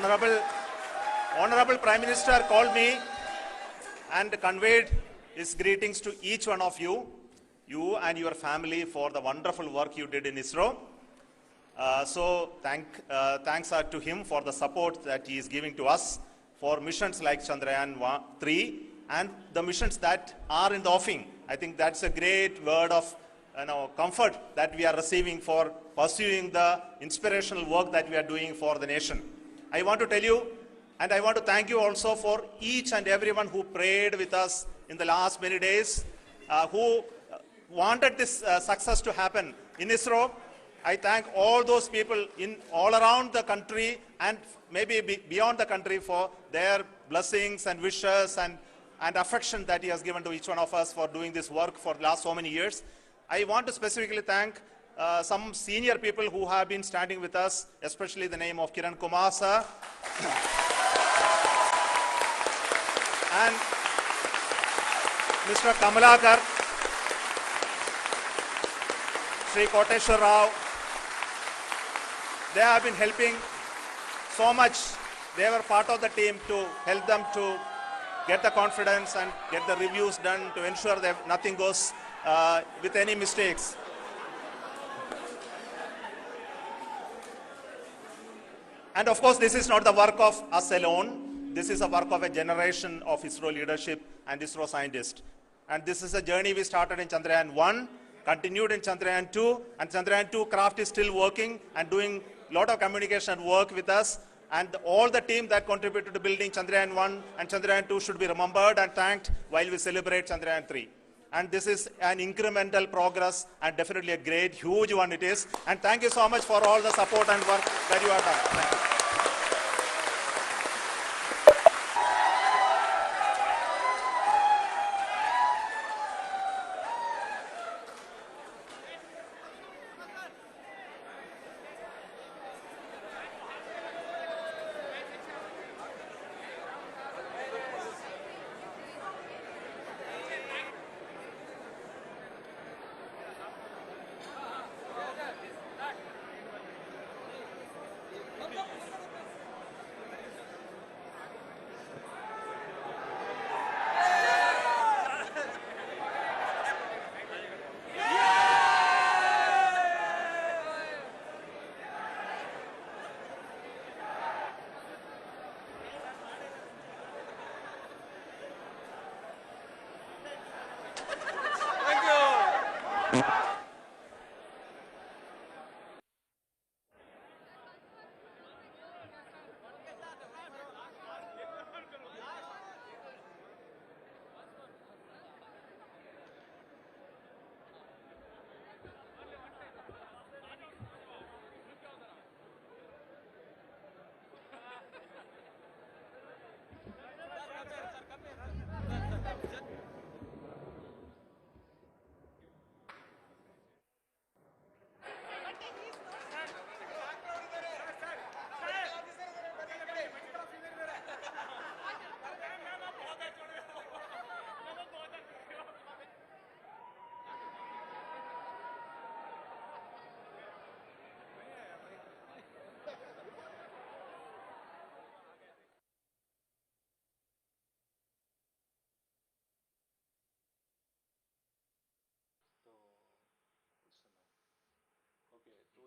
Honorable Prime Minister called me and conveyed his greetings to each one of you and your family for the wonderful work you did in ISRO. Thanks are to him for the support that he is giving to us for missions like Chandrayaan 3 and the missions that are in the offing. I think that's a great word of comfort that we are receiving for pursuing the inspirational work that we are doing for the nation. I want to tell you, and I want to thank you also for each and everyone who prayed with us in the last many days, who wanted this success to happen in ISRO. I thank all those people in all around the country and maybe beyond the country for their blessings and wishes and affection that he has given to each one of us for doing this work for the last so many years. I want to specifically thank some senior people who have been standing with us, especially the name of Kiran Kumar sir and Mr. Kamalakar, Sri Koteshwar Rao. They have been helping so much. They were part of the team to help them to get the confidence and get the reviews done to ensure that nothing goes with any mistakes. And of course, this is not the work of us alone. This is a work of a generation of ISRO leadership and ISRO scientists. And this is a journey we started in Chandrayaan 1, continued in Chandrayaan 2, and Chandrayaan 2 craft is still working and doing a lot of communication work with us. And all the team that contributed to building Chandrayaan 1 and Chandrayaan 2 should be remembered and thanked while we celebrate Chandrayaan 3. And this is an incremental progress and definitely a great, huge one it is. And thank you so much for all the support and work that you have done. Thank you.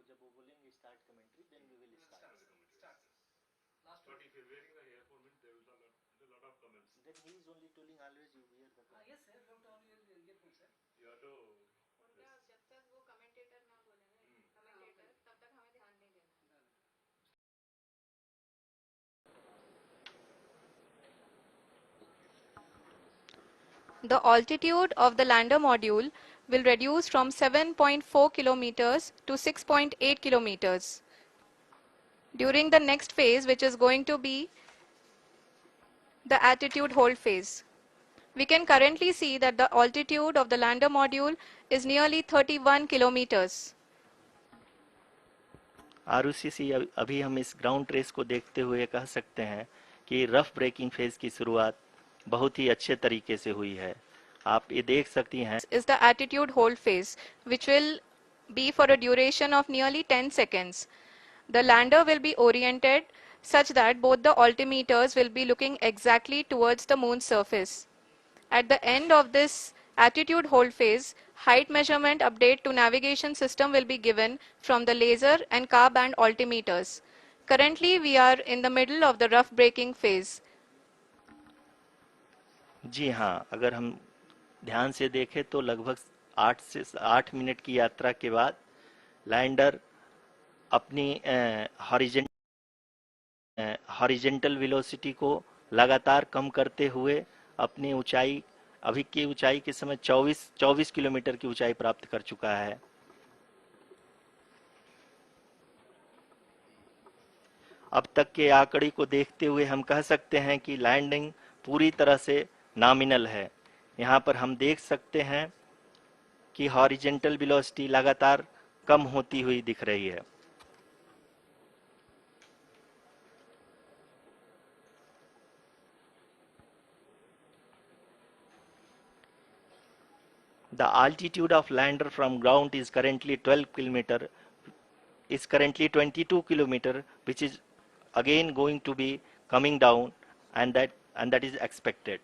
जब वो बोलेंगे start commentary, then we will start. Last. But if you're wearing the earphone, there will be a lot of comments. Then he is only telling always you wear the. Yes, sir. You have to only wear the earphone, sir. You have to. उनका जब तक वो commentator ना बोले ना, commentator, तब तक हमें ध्यान नहीं देना. The altitude of the lander module will reduce from 7.4 kilometers to 6.8 kilometers. During the next phase, which is going to be the attitude hold phase. We can currently see that the altitude of the lander module is nearly 31 kilometers. Arushi अभी हम इस ground trace को देखते हुए कह सकते हैं कि रफ ब्रेकिंग फेज की शुरुआत बहुत ही अच्छे तरीके से हुई है. आप ये देख सकती हैं. Is the attitude hold phase, which will be for a duration of nearly 10 seconds. The lander will be oriented such that both the altimeters will be looking exactly towards the moon's surface. At the end of this attitude hold phase, height measurement update to navigation system will be given from the laser and car band altimeters. Currently, we are in the middle of the rough braking phase. जी हाँ, अगर हम ध्यान से देखें तो लगभग 8 minute की यात्रा के बाद लैंडर अपनी हॉरिजेंटल वेलोसिटी को लगातार कम करते हुए अपनी ऊंचाई, अभी की ऊंचाई के समय 24 किलोमीटर की ऊंचाई प्राप्त कर चुका है। अब तक के आंकड़े को देखते हुए हम कह सकते हैं कि लैंडिंग पूरी तरह से नॉमिनल है। यहाँ पर हम देख सकते हैं कि हॉरिजेंटल वेलोसिटी लगातार कम होती हुई दिख रही है। The altitude of lander from ground is currently 22 kilometer, which is again going to be coming down, and that is expected.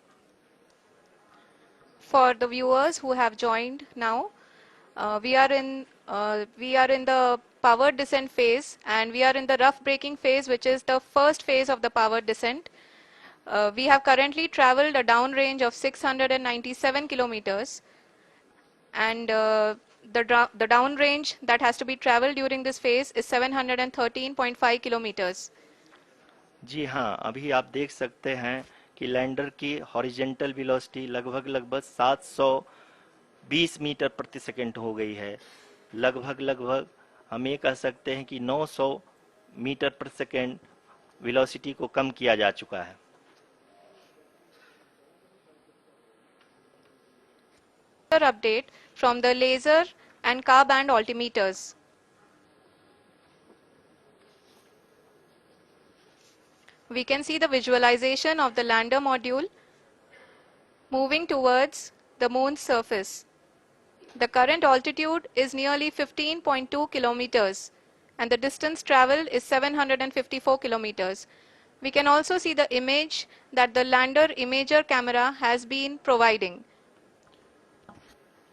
For the viewers who have joined now, we are in the powered descent phase, and we are in the rough braking phase, which is the first phase of the powered descent. We have currently traveled a downrange of 697 kilometers, and the downrange that has to be traveled during this phase is 713.5 kilometers. जी हाँ, अभी आप देख सकते हैं कि lander की horizontal velocity लगभग 720 metre प्रति सेकंड हो गई है। लगभग हम ये कह सकते हैं कि 900 मीटर प्रति सेकंड वेलोसिटी को कम किया जा चुका है। Update from the laser and car band altimeters. We can see the visualization of the lander module moving towards the moon's surface. The current altitude is nearly 15.2 kilometers and the distance traveled is 754 kilometers. We can also see the image that the lander imager camera has been providing.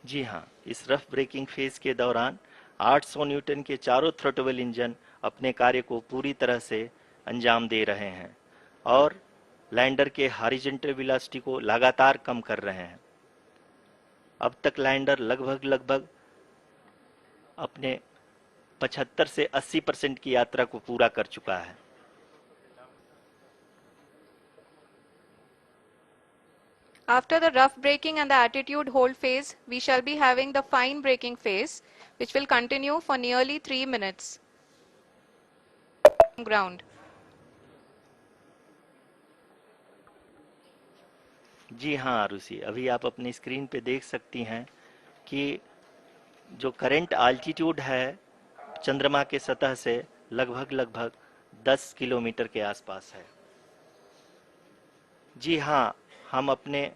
जी हाँ, इस rough breaking phase के दौरान 800 Newton के चारों throttle engine अपने कार्य को पूरी तरह से अंजाम दे रहे हैं और लैंडर के हॉरिजॉन्टल वेलोसिटी को लगातार कम कर रहे हैं। अब तक लैंडर लगभग अपने 75 से 80% की यात्रा को पूरा कर चुका है। After the rough braking and the attitude hold phase, we shall be having the fine braking phase, which will continue for nearly 3 minutes. Ground. जी हाँ आरुषि, अभी आप अपनी स्क्रीन पे देख सकती हैं कि जो करंट आल्टीट्यूड है चंद्रमा के सतह से लगभग 10 किलोमीटर के आसपास है। जी हाँ, हम अपने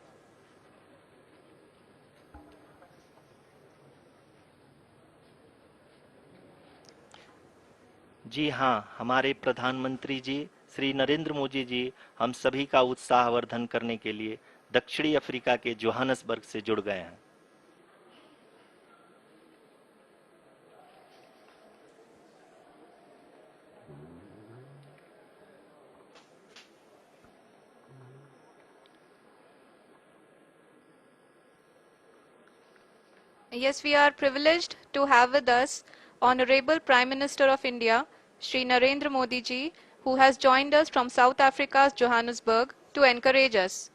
हमारे प्रधानमंत्री जी श्री नरेंद्र मोदी जी हम सभी का उत्साहवर्धन करने के लिए दक्षिणी अफ्रीका के जोहान्सबर्ग से जुड़ गए हैं। Yes, we are privileged to have with us Honorable Prime Minister of India, Shri Narendra Modi ji, who has joined us from South Africa's Johannesburg to encourage us.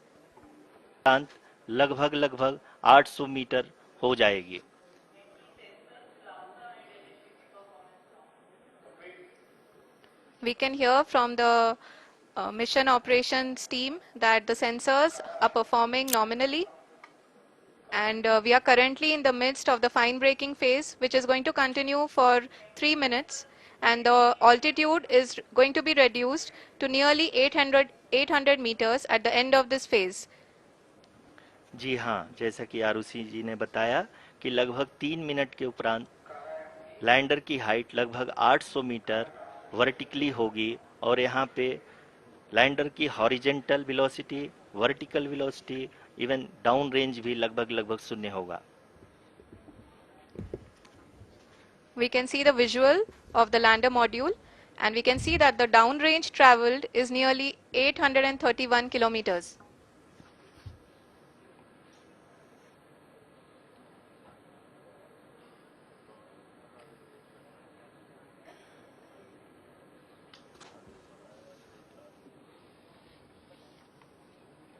लगभग 800 मीटर हो जाएगी। We can hear from the mission operations team that the sensors are performing nominally. And we are currently in the midst of the fine braking phase, which is going to continue for 3 minutes. And the altitude is going to be reduced to nearly 800 meters at the end of this phase. जी हाँ, जैसा कि आरुषि जी ने बताया कि लगभग 3 minute के उपरांत lander की हाइट लगभग 800 मीटर वर्टिकली होगी और यहाँ पे लैंडर की horizontal velocity, vertical velocity, even down range भी लगभग शून्य होगा। We can see the visual of the lander module, and we can see that the downrange traveled is nearly 831 kilometers.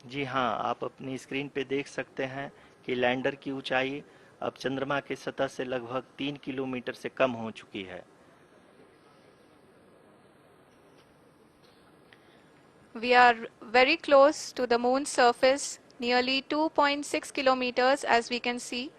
जी हाँ, आप अपनी स्क्रीन पे देख सकते हैं कि लैंडर की ऊंचाई अब चंद्रमा की सतह से लगभग 3 किलोमीटर से कम हो चुकी है। We are very close to the moon's surface, nearly 2.6 kilometers, as we can see.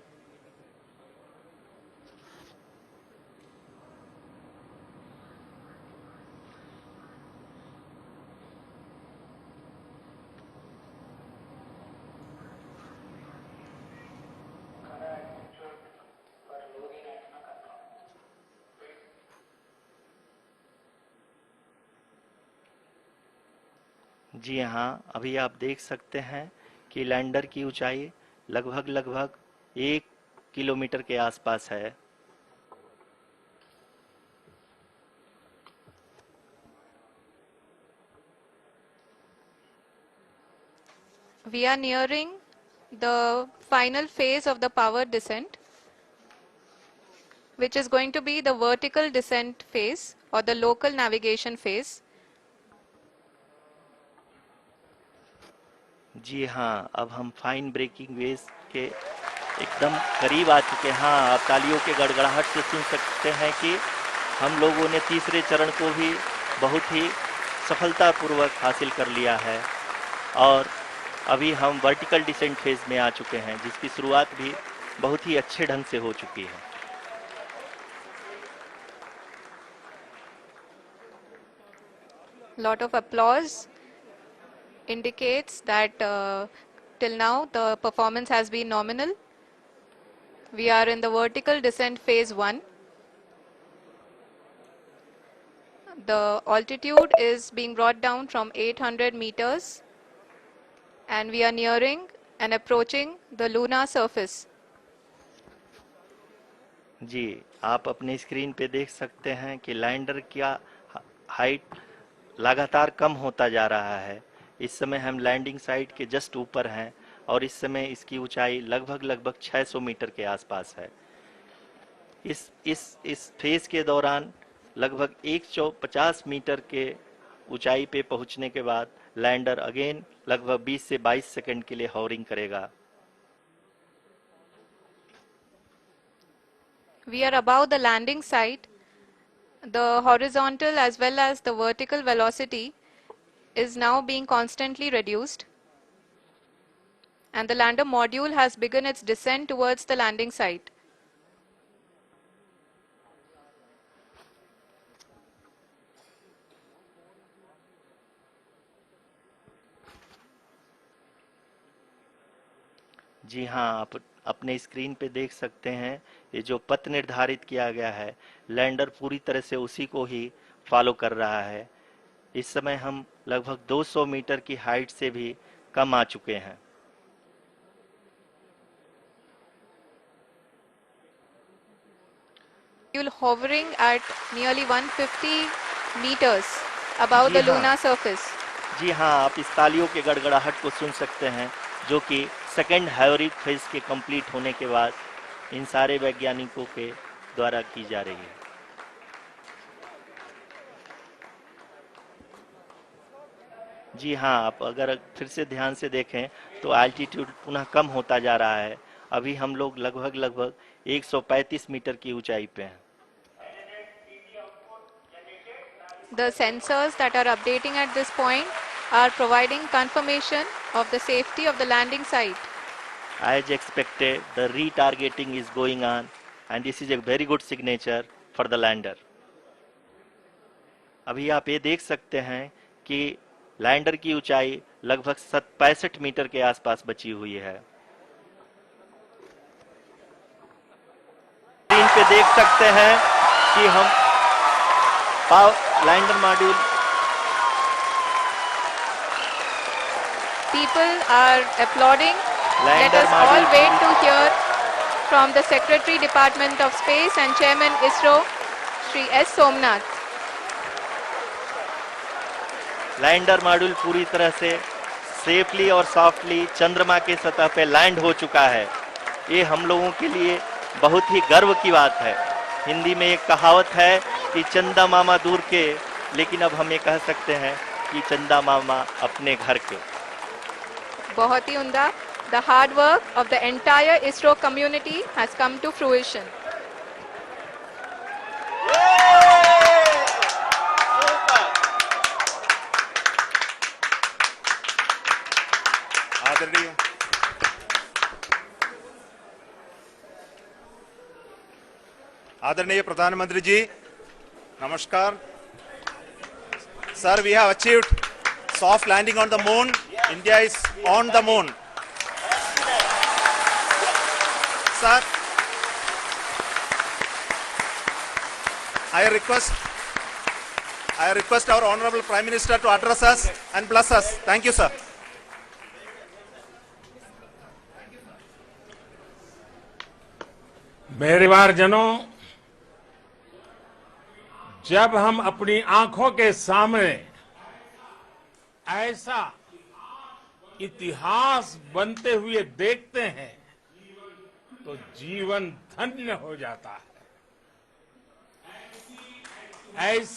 जी हाँ, अभी आप देख सकते हैं कि लैंडर की ऊंचाई लगभग 1 किलोमीटर के आसपास है। We are nearing the final phase of the power descent, which is going to be the vertical descent phase or the local navigation phase. जी हाँ, अब हम फाइन ब्रेकिंग वेव्स के एकदम करीब आ चुके हैं। हाँ, आप तालियों के गड़गड़ाहट से सुन सकते हैं कि हम लोगों ने तीसरे चरण को भी बहुत ही सफलतापूर्वक हासिल कर लिया है और अभी हम वर्टिकल डिसेंट फेज में आ चुके हैं, जिसकी शुरुआत भी बहुत ही अच्छे ढंग से हो चुकी है। Lot of applause indicates that till now the performance has been nominal. We are in the vertical descent phase 1. The altitude is being brought down from 800 meters and we are nearing and approaching the lunar surface. जी, आप अपने screen पे देख सकते हैं कि lander का height लगातार कम होता जा रहा है। इस समय हम लैंडिंग साइट के जस्ट ऊपर हैं और इस समय इसकी ऊंचाई लगभग 600 मीटर के आसपास है। इस फेज के दौरान लगभग 150 मीटर के ऊंचाई पे पहुंचने के बाद लैंडर अगेन लगभग 20 से 22 सेकंड के लिए हॉवरिंग करेगा। We are above the landing site. The horizontal as well as the vertical velocity is now being constantly reduced, and the lander module has begun its descent towards the landing site. जी हाँ, आप अपने screen पे देख सकते हैं ये जो पथ निर्धारित किया गया है, लैंडर पूरी तरह से उसी को ही फॉलो कर रहा है। इस समय हम लगभग 200 मीटर की हाइट से भी कम आ चुके हैं। You're hovering at nearly 150 meters above the lunar surface. जी हाँ, आप इस तालियों के गड़गड़ाहट को सुन सकते हैं, जो कि सेकेंड हाइवरिक फेज के कंप्लीट होने के बाद इन सारे वैज्ञानिकों के द्वारा की जा रही है। जी हाँ, आप अगर फिर से ध्यान से देखें तो एल्टीट्यूड पुनः कम होता जा रहा है। अभी हम लोग लगभग 135 मीटर की ऊंचाई पे हैं। The sensors that are updating at this point are providing confirmation of the safety of the landing site. As expected, the retargeting is going on and this is a very good signature for the lander. अभी आप ये देख सकते हैं कि lander की ऊंचाई लगभग 65 मीटर के आसपास बची हुई है। स्क्रीन पे देख सकते हैं कि हम lander module People are applauding. Let Lander us all module wait to hear from the Secretary Department of Space and Chairman ISRO, Shri S. Somnath. Lander module पूरी तरह से सेफली और सॉफ्टली चंद्रमा के सतह पे लैंड हो चुका है। ये हम लोगों के लिए बहुत ही गर्व की बात है। हिंदी में एक कहावत है कि चंदा मामा दूर के, लेकिन अब हम ये कह सकते हैं कि चंदा मामा अपने घर के। बहुत ही उम्दा। The hard work of the entire ISRO community has come to fruition. आदरणीय आदरणीय प्रधानमंत्री जी, नमस्कार। Sir, we have achieved soft landing on the moon. India is on the moon. Sir, I request our Honorable Prime Minister to address us and bless us. Thank you, sir. मेरे परिवारजनों, जब हम अपनी आंखों के सामने ऐसा इतिहास बनते हुए देखते हैं तो जीवन धन्य हो जाता है। ऐसी